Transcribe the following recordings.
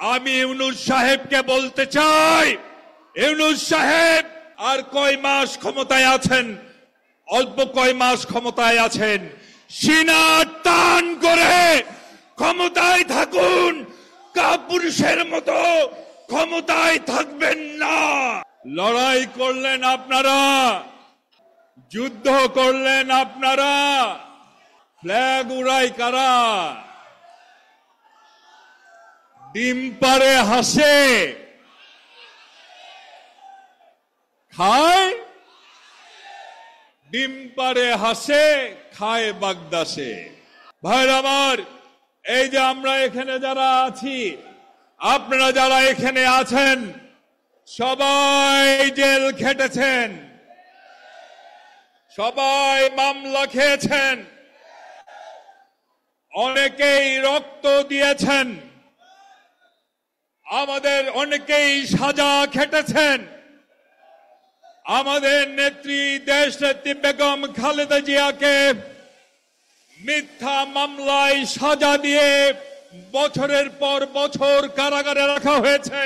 আমি ইউনূস সাহেবকে বলতে চাই, ইউনূস সাহেব আর কয় মাস ক্ষমতায় আছেন, অল্প কয় মাস ক্ষমতায় আছেন, সিনা টান করে ক্ষমতায় থাকুন, কাপুরুষের মতো ক্ষমতায় থাকবেন না। লড়াই করলেন আপনারা, যুদ্ধ করলেন আপনারা, ফ্ল্যাগ উড়াই কারা? ডিম পাড়ে হাসে খায়, ডিম পাড়ে হাসে খায় বাগদাসে। ভাইরা আমার, এই যে আমরা এখানে যারা আছি, আপনারা যারা এখানে আছেন, সবাই জেল খেটেছেন, সবাই মামলা খেয়েছেন, অনেকেই রক্ত দিয়েছেন, আমাদের অনেকেই সাজা খেটেছেন। আমাদের নেত্রী, দেশনেত্রী বেগম খালেদা জিয়াকে মিথ্যা মামলায় সাজা দিয়ে বছরের পর বছর কারাগারে রাখা হয়েছে।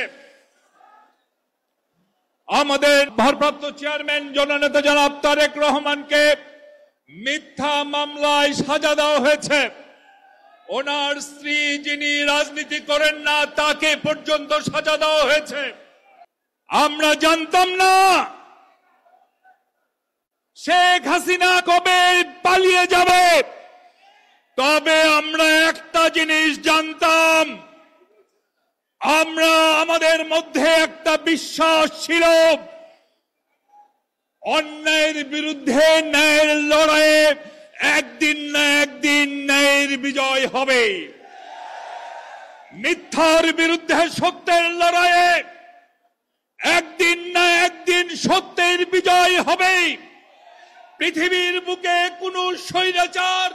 আমাদের ভারপ্রাপ্ত চেয়ারম্যান জননেতা জনাব তারেক রহমানকে মিথ্যা মামলায় সাজা দেওয়া হয়েছে। ওনার স্ত্রী যিনি রাজনীতি করেন না, তাকে পর্যন্ত সাজা দেওয়া হয়েছে। আমরা জানতাম না শেখ হাসিনা কবে পালিয়ে যাবে, তবে আমরা একটা জিনিস জানতাম, আমাদের মধ্যে একটা বিশ্বাস ছিল, অন্যায়ের বিরুদ্ধে ন্যায়ের লড়াইয়ে একদিন না একদিন ন্যায়ের বিজয় হবে। মিথ্যার বিরুদ্ধে সত্যের লড়াইয়ে একদিন না একদিন সত্যের বিজয় হবে। পৃথিবীর বুকে কোন স্বৈরাচার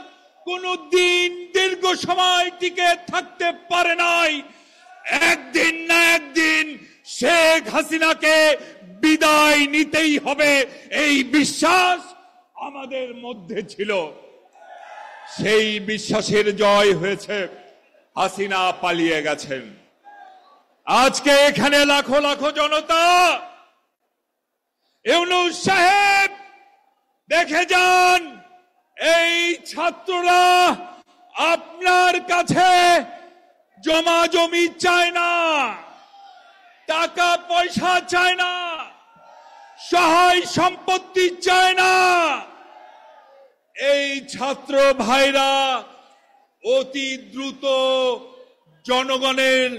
কোন দিন দীর্ঘ সময় টিকে থাকতে পারে নাই। একদিন না একদিন শেখ হাসিনাকে বিদায় নিতেই হবে, এই বিশ্বাস আমাদের মধ্যে ছিল। সেই বিশ্বাসের জয় হয়েছে, হাসিনা পালিয়ে গেছেন। আজকে এখানে লাখো লাখো জনতা, ইউনূস সাহেব দেখে যান, এই ছাত্ররা আপনার কাছে জমা জমি চায় না, টাকা পয়সা চায় না, সহায় সম্পত্তি চায় না। এই ছাত্র ভাইরা অতি দ্রুত জনগণের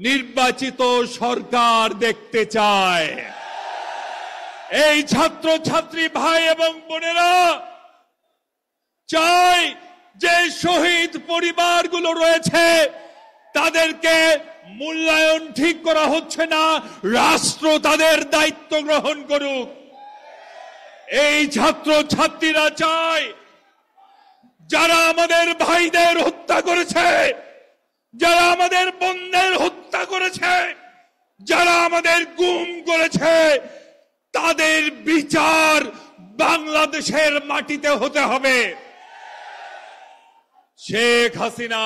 নির্বাচিত সরকার দেখতে চায়। এই ছাত্র ছাত্রী ভাই এবং বোনেরা চায় যে শহীদ পরিবারগুলো রয়েছে তাদেরকে মূল্যায়ন ঠিক করা হচ্ছে না, রাষ্ট্র তাদের দায়িত্ব গ্রহণ করুক। এই ছাত্র ছাত্রীরা চায় যারা আমাদের ভাইদের হত্যা করেছে, যারা আমাদের বোনদের হত্যা করেছে, যারা আমাদের গুম করেছে, তাদের বিচার বাংলাদেশের মাটিতে হতে হবে। শেখ হাসিনা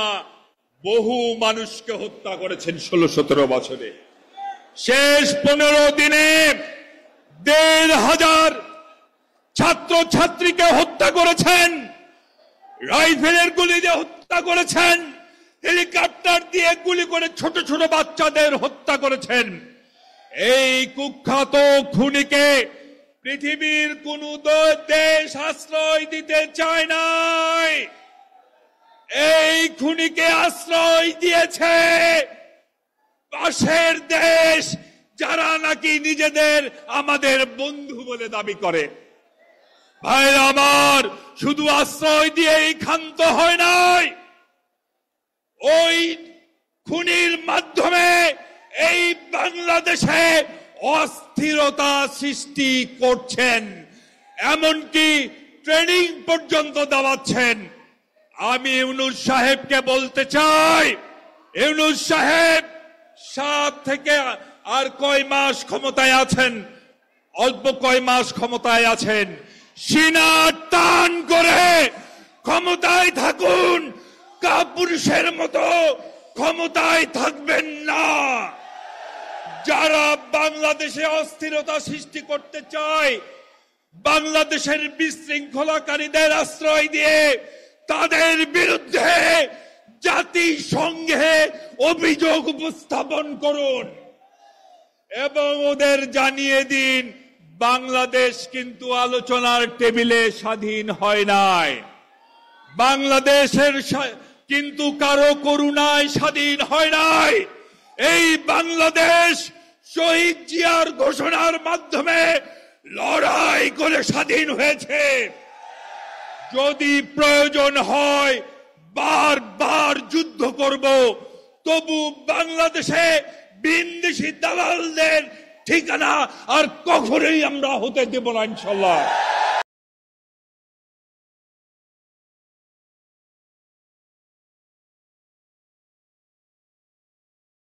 বহু মানুষকে হত্যা করেছেন 16-17 বছরে। শেষ 15 দিনে 1,500 ছাত্র ছাত্রীকে হত্যা করেছেন, রাইফেলের গুলি দিয়ে হত্যা করেছেন, হেলিকপ্টার দিয়ে গুলি করে ছোট ছোট বাচ্চাদের হত্যা করেছেন। এই কুখ্যাত খুনিকে পৃথিবীর কোন দেশ আশ্রয় দিতে চায় নাই। এই খুনিকে আশ্রয় দিয়েছে পাশের দেশ, যারা নাকি নিজেদের আমাদের বন্ধু বলে দাবি করে। ভাইরা আমার, শুধু আশ্রয় দিয়েই ক্ষান্ত হয় নাই, ওই খুনির মাধ্যমে এই বাংলাদেশে অস্থিরতা সৃষ্টি করছেন, এমনকি ট্রেনিং পর্যন্ত দেওয়াচ্ছেন। আমি ইউনূস সাহেবকে বলতে চাই, ইউনূস সাহেব 7 থেকে আর কয় মাস ক্ষমতায় আছেন, অল্প কয় মাস ক্ষমতায় আছেন, সিনা টান করে ক্ষমতায় থাকুন, কাপুরুষের মতো ক্ষমতায় থাকবেন না। যারা বাংলাদেশে অস্থিরতা সৃষ্টি করতে চায়, বাংলাদেশের বিশৃঙ্খলাকারীদের আশ্রয় দিয়ে তাদের বিরুদ্ধে জাতিসংঘে অভিযোগ উপস্থাপন করুন এবং ওদের জানিয়ে দিন বাংলাদেশ কিন্তু আলোচনার টেবিলে স্বাধীন হয় নাই। বাংলাদেশের কিন্তু কারো করুণায় স্বাধীন হয় নাই। এই বাংলাদেশ শহীদ জিয়ার ঘোষণার মাধ্যমে লড়াই করে স্বাধীন হয়েছে। যদি প্রয়োজন হয় বারবার যুদ্ধ করব, তবু বাংলাদেশে বিদেশি দালালদের ঠিকানা আর কখনোই আমরা হতে দেব না ইনশাআল্লাহ।